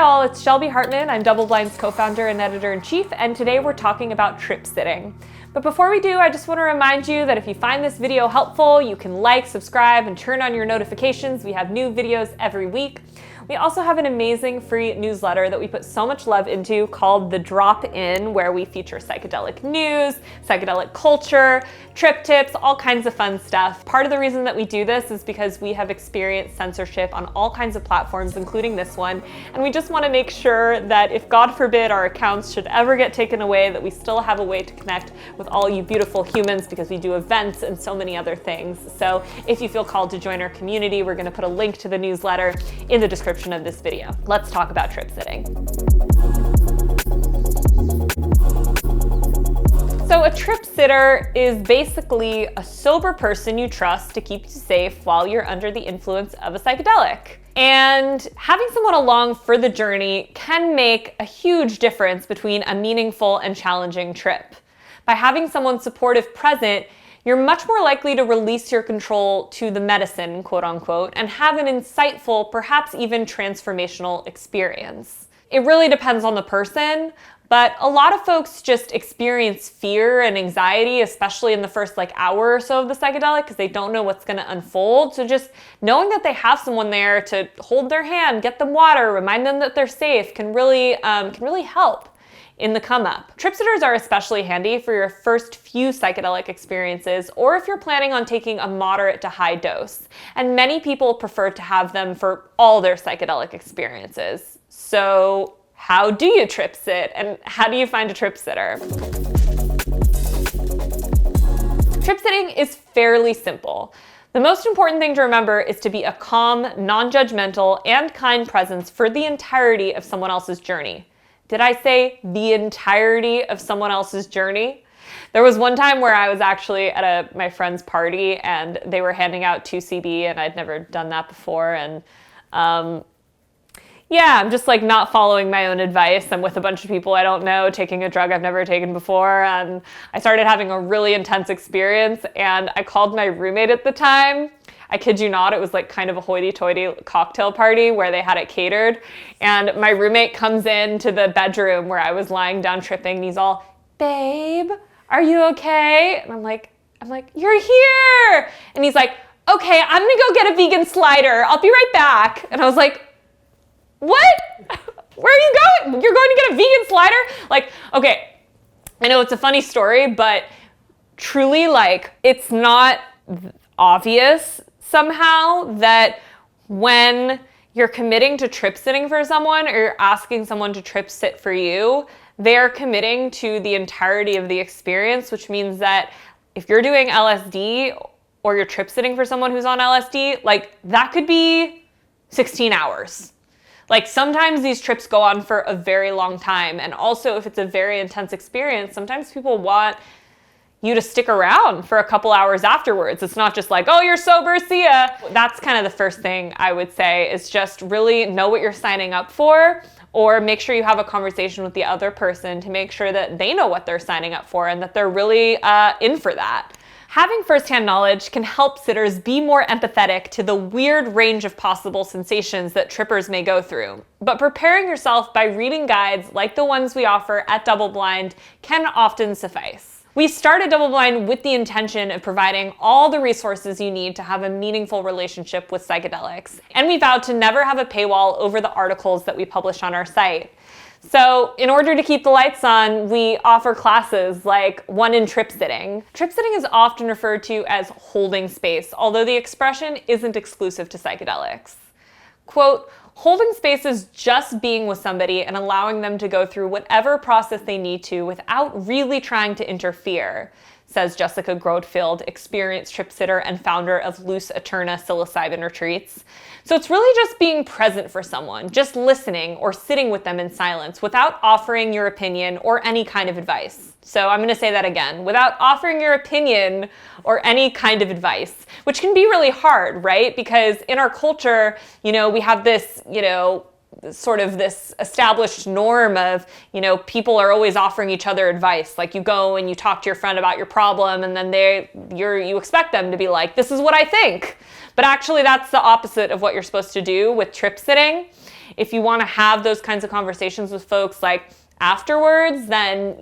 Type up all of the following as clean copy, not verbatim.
all, it's Shelby Hartman. I'm DoubleBlind's co-founder and editor-in-chief, and today we're talking about trip sitting. But before we do, I just want to remind you that if you find this video helpful, you can like, subscribe, and turn on your notifications. We have new videos every week. We also have an amazing free newsletter that we put so much love into called The Drop-In, where we feature psychedelic news, psychedelic culture, trip tips, all kinds of fun stuff. Part of the reason that we do this is because we have experienced censorship on all kinds of platforms, including this one, and we just want to make sure that if, God forbid, our accounts should ever get taken away, that we still have a way to connect with all you beautiful humans, because we do events and so many other things. So if you feel called to join our community, we're going to put a link to the newsletter in the description of this video. Let's talk about trip sitting. So a trip sitter is basically a sober person you trust to keep you safe while you're under the influence of a psychedelic. And having someone along for the journey can make a huge difference between a meaningful and challenging trip. By having someone supportive present, you're much more likely to release your control to the medicine, quote unquote, and have an insightful, perhaps even transformational experience. It really depends on the person, but a lot of folks just experience fear and anxiety, especially in the first hour or so of the psychedelic, because they don't know what's going to unfold. So just knowing that they have someone there to hold their hand, get them water, remind them that they're safe can really help in the come up. Trip sitters are especially handy for your first few psychedelic experiences, or if you're planning on taking a moderate to high dose. And many people prefer to have them for all their psychedelic experiences. So how do you trip sit, and how do you find a trip sitter? Trip sitting is fairly simple. The most important thing to remember is to be a calm, non-judgmental, and kind presence for the entirety of someone else's journey. Did I say the entirety of someone else's journey? There was one time where I was actually at my friend's party and they were handing out 2CB, and I'd never done that before. And I'm just not following my own advice. I'm with a bunch of people I don't know, taking a drug I've never taken before. And I started having a really intense experience, and I called my roommate at the time. I kid you not, it was kind of a hoity-toity cocktail party where they had it catered. And my roommate comes into the bedroom where I was lying down tripping, and he's all, "Babe, are you okay?" And I'm like, "You're here." And he's like, "Okay, I'm gonna go get a vegan slider. I'll be right back." And I was like, "What? Where are you going? You're going to get a vegan slider?" Okay, I know it's a funny story, but truly, it's not obvious somehow that when you're committing to trip sitting for someone, or you're asking someone to trip sit for you, they're committing to the entirety of the experience, which means that if you're doing LSD or you're trip sitting for someone who's on LSD, that could be 16 hours. Sometimes these trips go on for a very long time. And also, if it's a very intense experience, sometimes people want you to stick around for a couple hours afterwards. It's not just "Oh, you're sober, see ya." That's kind of the first thing I would say, is just really know what you're signing up for, or make sure you have a conversation with the other person to make sure that they know what they're signing up for and that they're really in for that. Having firsthand knowledge can help sitters be more empathetic to the weird range of possible sensations that trippers may go through. But preparing yourself by reading guides like the ones we offer at DoubleBlind can often suffice. We started DoubleBlind with the intention of providing all the resources you need to have a meaningful relationship with psychedelics. And we vowed to never have a paywall over the articles that we publish on our site. So in order to keep the lights on, we offer classes like one in trip sitting. Trip sitting is often referred to as holding space, although the expression isn't exclusive to psychedelics. Quote, "Holding space is just being with somebody and allowing them to go through whatever process they need to without really trying to interfere," says Jessica Grotefield, experienced trip sitter and founder of Loose Eterna Psilocybin Retreats. So it's really just being present for someone, just listening or sitting with them in silence without offering your opinion or any kind of advice. So I'm going to say that again, without offering your opinion or any kind of advice, which can be really hard, right? Because in our culture, we have this, sort of this established norm of, people are always offering each other advice. You go and you talk to your friend about your problem, and then you expect them to be like, "This is what I think." But actually that's the opposite of what you're supposed to do with trip sitting. If you want to have those kinds of conversations with folks like afterwards, then,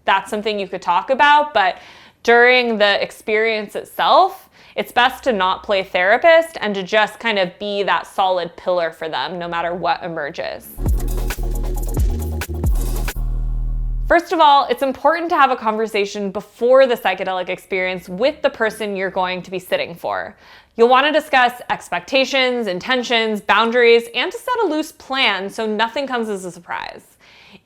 that's something you could talk about. But during the experience itself, it's best to not play therapist and to just kind of be that solid pillar for them no matter what emerges. First of all, it's important to have a conversation before the psychedelic experience with the person you're going to be sitting for. You'll want to discuss expectations, intentions, boundaries, and to set a loose plan so nothing comes as a surprise.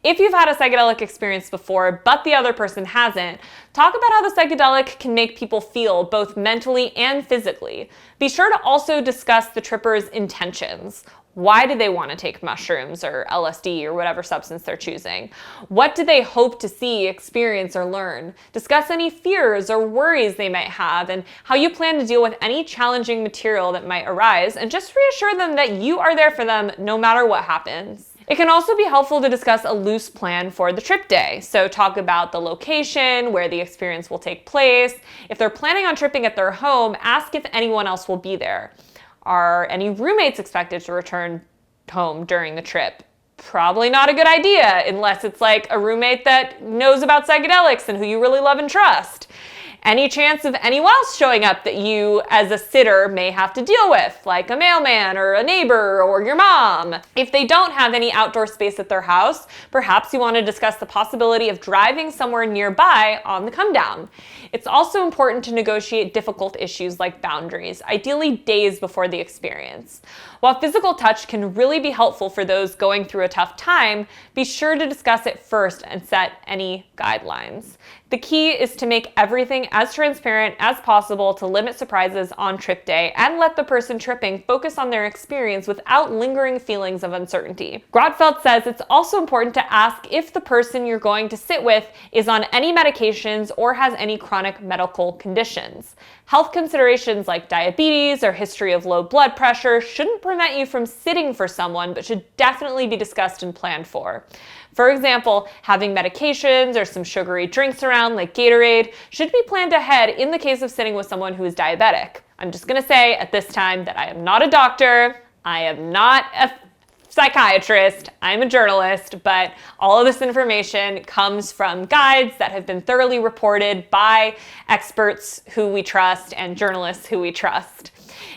If you've had a psychedelic experience before, but the other person hasn't, talk about how the psychedelic can make people feel both mentally and physically. Be sure to also discuss the tripper's intentions. Why do they want to take mushrooms or LSD or whatever substance they're choosing? What do they hope to see, experience, or learn? Discuss any fears or worries they might have and how you plan to deal with any challenging material that might arise, and just reassure them that you are there for them no matter what happens. It can also be helpful to discuss a loose plan for the trip day. So talk about the location, where the experience will take place. If they're planning on tripping at their home, ask if anyone else will be there. Are any roommates expected to return home during the trip? Probably not a good idea unless it's like a roommate that knows about psychedelics and who you really love and trust. Any chance of anyone else showing up that you as a sitter may have to deal with, like a mailman or a neighbor or your mom. If they don't have any outdoor space at their house, perhaps you want to discuss the possibility of driving somewhere nearby on the come down. It's also important to negotiate difficult issues like boundaries, ideally days before the experience. While physical touch can really be helpful for those going through a tough time, be sure to discuss it first and set any guidelines. The key is to make everything as transparent as possible to limit surprises on trip day and let the person tripping focus on their experience without lingering feelings of uncertainty. Grotfeld says it's also important to ask if the person you're going to sit with is on any medications or has any chronic medical conditions. Health considerations like diabetes or history of low blood pressure shouldn't prevent you from sitting for someone, but should definitely be discussed and planned for. For example, having medications or some sugary drinks around like Gatorade should be planned ahead in the case of sitting with someone who is diabetic. I'm just going to say at this time that I am not a doctor, I am not a psychiatrist, I'm a journalist, but all of this information comes from guides that have been thoroughly reported by experts who we trust and journalists who we trust.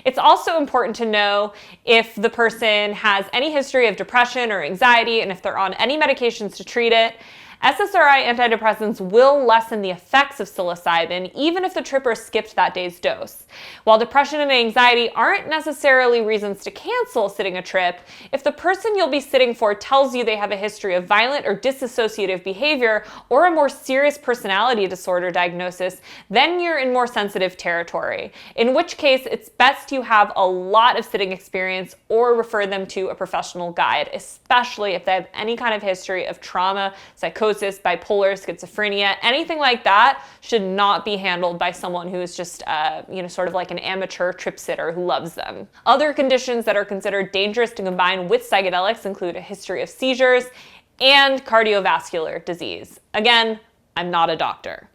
It's also important to know if the person has any history of depression or anxiety and if they're on any medications to treat it. SSRI antidepressants will lessen the effects of psilocybin even if the tripper skipped that day's dose. While depression and anxiety aren't necessarily reasons to cancel sitting a trip, if the person you'll be sitting for tells you they have a history of violent or dissociative behavior or a more serious personality disorder diagnosis, then you're in more sensitive territory, in which case it's best you have a lot of sitting experience or refer them to a professional guide, especially if they have any kind of history of trauma, psychosis, bipolar, schizophrenia, anything like that should not be handled by someone who is just, sort of like an amateur trip sitter who loves them. Other conditions that are considered dangerous to combine with psychedelics include a history of seizures and cardiovascular disease. Again, I'm not a doctor.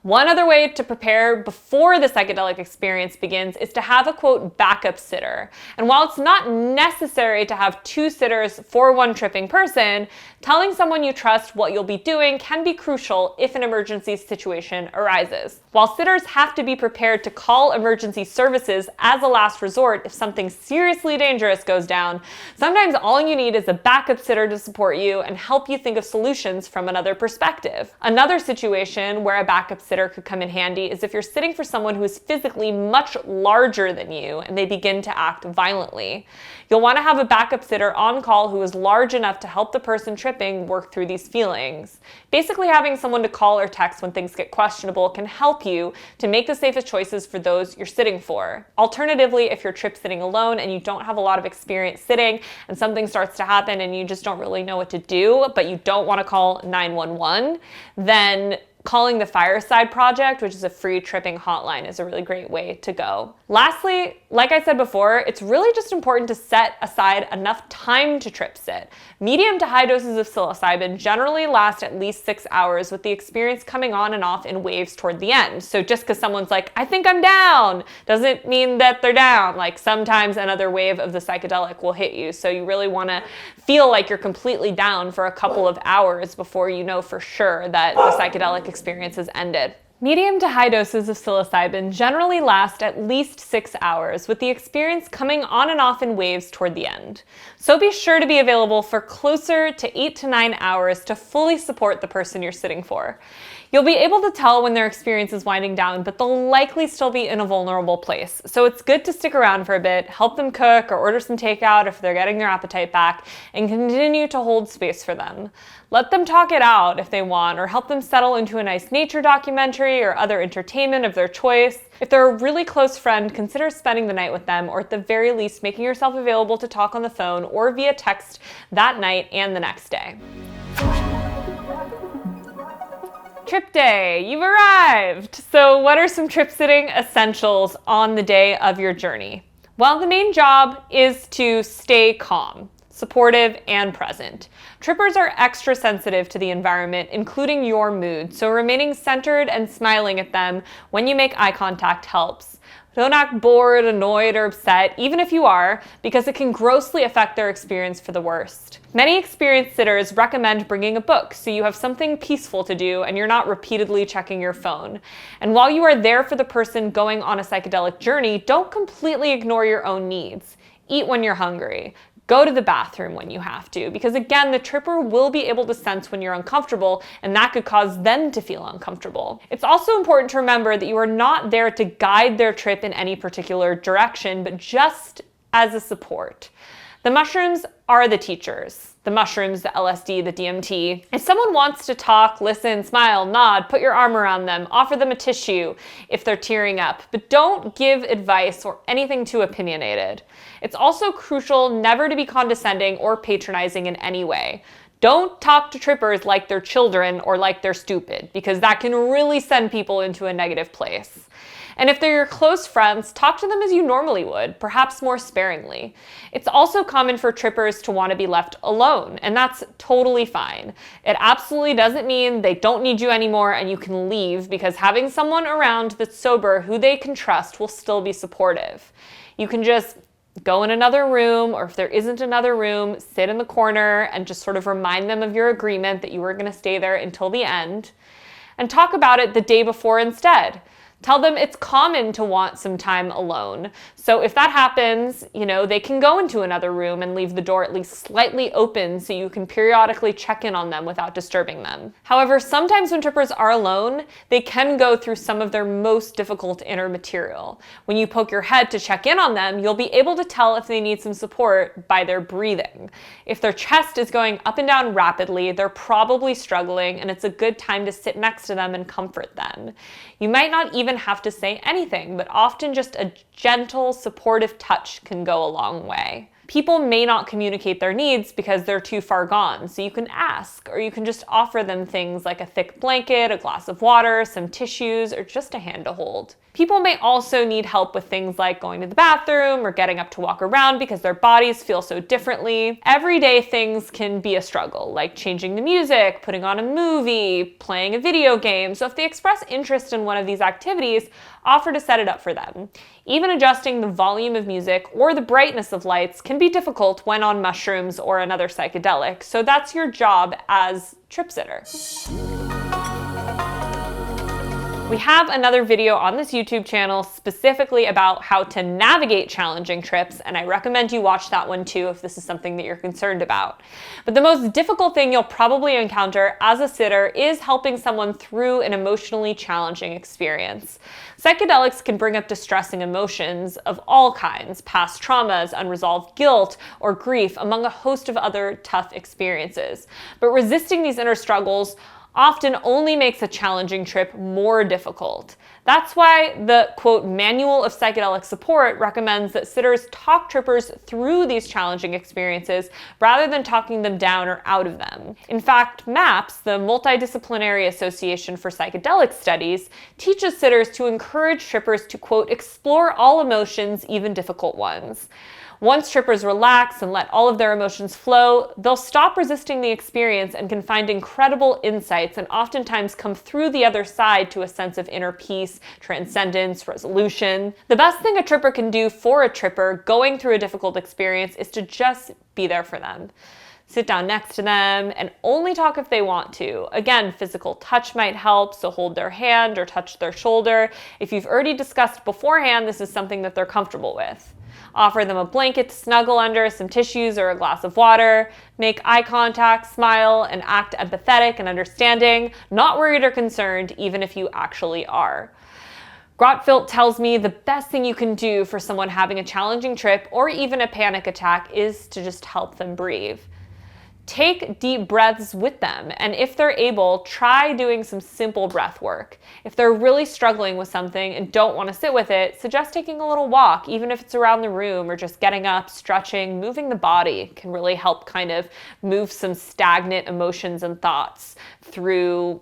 One other way to prepare before the psychedelic experience begins is to have a, quote, backup sitter. And while it's not necessary to have two sitters for one tripping person, telling someone you trust what you'll be doing can be crucial if an emergency situation arises. While sitters have to be prepared to call emergency services as a last resort if something seriously dangerous goes down, sometimes all you need is a backup sitter to support you and help you think of solutions from another perspective. Another situation where a backup sitter could come in handy is if you're sitting for someone who is physically much larger than you and they begin to act violently. You'll want to have a backup sitter on call who is large enough to help the person tripping work through these feelings. Basically, having someone to call or text when things get questionable can help you to make the safest choices for those you're sitting for. Alternatively, if you're trip sitting alone and you don't have a lot of experience sitting and something starts to happen and you just don't really know what to do, but you don't want to call 911, then Calling the Fireside Project, which is a free tripping hotline, is a really great way to go. Lastly, like I said before, it's really just important to set aside enough time to trip sit. Medium to high doses of psilocybin generally last at least 6 hours, with the experience coming on and off in waves toward the end. So just because someone's like, I think I'm down, doesn't mean that they're down. Like, sometimes another wave of the psychedelic will hit you. So you really want to feel like you're completely down for a couple of hours before you know for sure that the psychedelic experience has ended. Medium to high doses of psilocybin generally last at least 6 hours, with the experience coming on and off in waves toward the end. So be sure to be available for closer to 8 to 9 hours to fully support the person you're sitting for. You'll be able to tell when their experience is winding down, but they'll likely still be in a vulnerable place. So it's good to stick around for a bit, help them cook or order some takeout if they're getting their appetite back, and continue to hold space for them. Let them talk it out if they want, or help them settle into a nice nature documentary or other entertainment of their choice. If they're a really close friend, consider spending the night with them, or at the very least making yourself available to talk on the phone or via text that night and the next day. Trip day, you've arrived! So what are some trip sitting essentials on the day of your journey? Well, the main job is to stay calm, supportive, and present. Trippers are extra sensitive to the environment, including your mood, so remaining centered and smiling at them when you make eye contact helps. Don't act bored, annoyed, or upset, even if you are, because it can grossly affect their experience for the worst. Many experienced sitters recommend bringing a book so you have something peaceful to do and you're not repeatedly checking your phone. And while you are there for the person going on a psychedelic journey, don't completely ignore your own needs. Eat when you're hungry. Go to the bathroom when you have to, because again, the tripper will be able to sense when you're uncomfortable, and that could cause them to feel uncomfortable. It's also important to remember that you are not there to guide their trip in any particular direction, but just as a support. The mushrooms are the teachers. The mushrooms, the LSD, the DMT. If someone wants to talk, listen, smile, nod, put your arm around them, offer them a tissue if they're tearing up, but don't give advice or anything too opinionated. It's also crucial never to be condescending or patronizing in any way. Don't talk to trippers like they're children or like they're stupid, because that can really send people into a negative place. And if they're your close friends, talk to them as you normally would, perhaps more sparingly. It's also common for trippers to want to be left alone, and that's totally fine. It absolutely doesn't mean they don't need you anymore and you can leave, because having someone around that's sober who they can trust will still be supportive. You can just go in another room, or if there isn't another room, sit in the corner and just sort of remind them of your agreement that you were going to stay there until the end, and talk about it the day before instead. Tell them it's common to want some time alone. So if that happens, they can go into another room and leave the door at least slightly open so you can periodically check in on them without disturbing them. However, sometimes when trippers are alone, they can go through some of their most difficult inner material. When you poke your head to check in on them, you'll be able to tell if they need some support by their breathing. If their chest is going up and down rapidly, they're probably struggling, and it's a good time to sit next to them and comfort them. You might not even have to say anything, but often just a gentle, supportive touch can go a long way. People may not communicate their needs because they're too far gone, so you can ask, or you can just offer them things like a thick blanket, a glass of water, some tissues, or just a hand to hold. People may also need help with things like going to the bathroom or getting up to walk around because their bodies feel so differently. Everyday things can be a struggle, like changing the music, putting on a movie, playing a video game. So if they express interest in one of these activities, offer to set it up for them. Even adjusting the volume of music or the brightness of lights can be difficult when on mushrooms or another psychedelic, so that's your job as trip sitter. We have another video on this YouTube channel specifically about how to navigate challenging trips, and I recommend you watch that one too if this is something that you're concerned about. But the most difficult thing you'll probably encounter as a sitter is helping someone through an emotionally challenging experience. Psychedelics can bring up distressing emotions of all kinds, past traumas, unresolved guilt, or grief, among a host of other tough experiences. But resisting these inner struggles often only makes a challenging trip more difficult. That's why the, quote, Manual of Psychedelic Support recommends that sitters talk trippers through these challenging experiences rather than talking them down or out of them. In fact, MAPS, the Multidisciplinary Association for Psychedelic Studies, teaches sitters to encourage trippers to, quote, explore all emotions, even difficult ones. Once trippers relax and let all of their emotions flow, they'll stop resisting the experience and can find incredible insights and oftentimes come through the other side to a sense of inner peace, transcendence, resolution. The best thing a tripper can do for a tripper going through a difficult experience is to just be there for them. Sit down next to them and only talk if they want to. Again, physical touch might help, so hold their hand or touch their shoulder. If you've already discussed beforehand, this is something that they're comfortable with. Offer them a blanket to snuggle under, some tissues, or a glass of water. Make eye contact, smile, and act empathetic and understanding, not worried or concerned, even if you actually are. Grotfield tells me the best thing you can do for someone having a challenging trip or even a panic attack is to just help them breathe. Take deep breaths with them, and if they're able, try doing some simple breath work. If they're really struggling with something and don't want to sit with it, suggest taking a little walk, even if it's around the room, or just getting up, stretching, moving the body can really help kind of move some stagnant emotions and thoughts through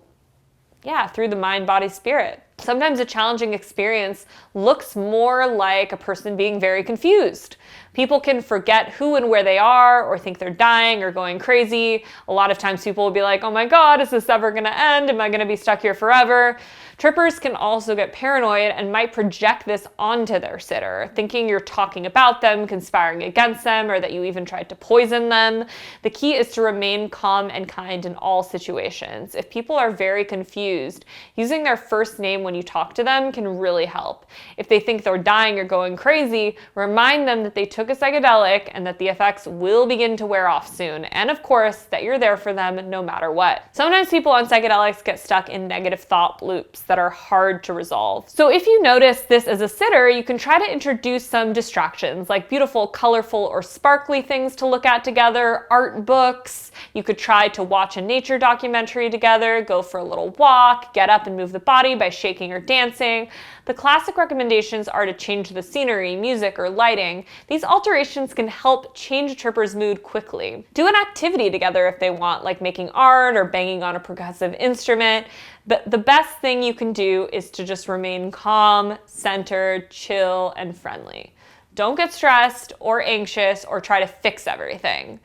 the mind, body, spirit. Sometimes a challenging experience looks more like a person being very confused. People can forget who and where they are, or think they're dying or going crazy. A lot of times people will be like, oh my God, is this ever gonna end? Am I gonna be stuck here forever? Trippers can also get paranoid and might project this onto their sitter, thinking you're talking about them, conspiring against them, or that you even tried to poison them. The key is to remain calm and kind in all situations. If people are very confused, using their first name when you talk to them can really help. If they think they're dying or going crazy, remind them that they took a psychedelic and that the effects will begin to wear off soon, and of course, that you're there for them no matter what. Sometimes people on psychedelics get stuck in negative thought loops that are hard to resolve. So if you notice this as a sitter, you can try to introduce some distractions, like beautiful, colorful, or sparkly things to look at together, art books. You could try to watch a nature documentary together, go for a little walk, get up and move the body by shaking or dancing. The classic recommendations are to change the scenery, music, or lighting. These alterations can help change a tripper's mood quickly. Do an activity together if they want, like making art or banging on a percussive instrument. But the best thing you can do is to just remain calm, centered, chill, and friendly. Don't get stressed or anxious or try to fix everything.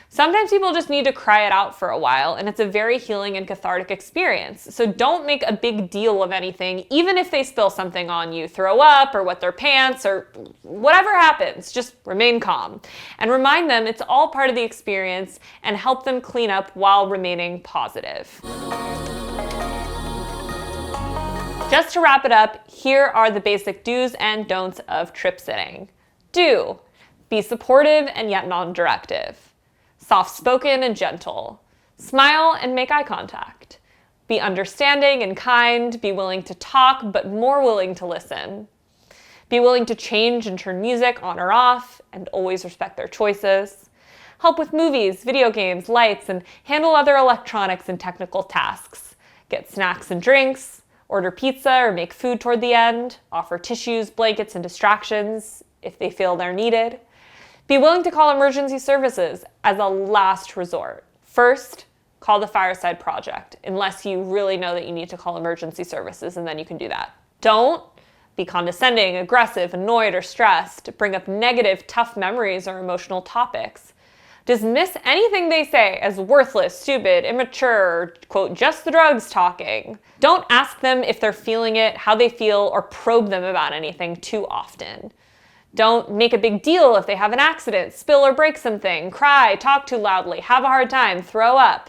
Sometimes people just need to cry it out for a while, and it's a very healing and cathartic experience. So don't make a big deal of anything, even if they spill something on you, throw up or wet their pants or whatever happens. Just remain calm and remind them it's all part of the experience and help them clean up while remaining positive. Just to wrap it up, here are the basic do's and don'ts of trip sitting. Do: be supportive and yet non-directive. Soft-spoken and gentle. Smile and make eye contact. Be understanding and kind. Be willing to talk, but more willing to listen. Be willing to change and turn music on or off, and always respect their choices. Help with movies, video games, lights, and handle other electronics and technical tasks. Get snacks and drinks. Order pizza or make food toward the end. Offer tissues, blankets, and distractions if they feel they're needed. Be willing to call emergency services as a last resort. First, call the Fireside Project, unless you really know that you need to call emergency services, and then you can do that. Don't be condescending, aggressive, annoyed, or stressed. Bring up negative, tough memories or emotional topics. Dismiss anything they say as worthless, stupid, immature, or, quote, just the drugs talking. Don't ask them if they're feeling it, how they feel, or probe them about anything too often. Don't make a big deal if they have an accident, spill or break something, cry, talk too loudly, have a hard time, throw up.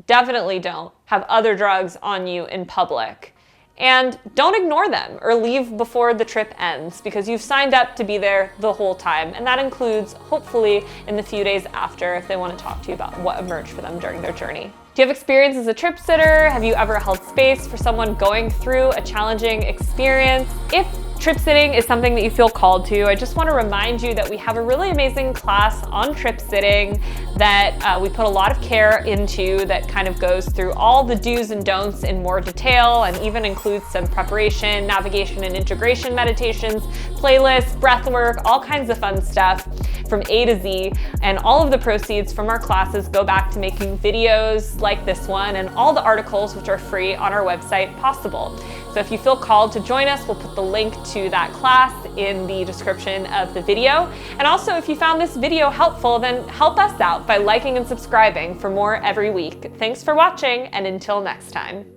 Definitely don't have other drugs on you in public. And don't ignore them or leave before the trip ends, because you've signed up to be there the whole time. And that includes, hopefully, in the few days after if they want to talk to you about what emerged for them during their journey. Do you have experience as a trip sitter? Have you ever held space for someone going through a challenging experience? If trip sitting is something that you feel called to, I just want to remind you that we have a really amazing class on trip sitting that we put a lot of care into, that kind of goes through all the do's and don'ts in more detail, and even includes some preparation, navigation, and integration meditations, playlists, breath work, all kinds of fun stuff from A to Z. And all of the proceeds from our classes go back to making videos like this one and all the articles, which are free on our website, possible. So if you feel called to join us, we'll put the link to that class in the description of the video. And also, if you found this video helpful, then help us out by liking and subscribing for more every week. Thanks for watching, and until next time.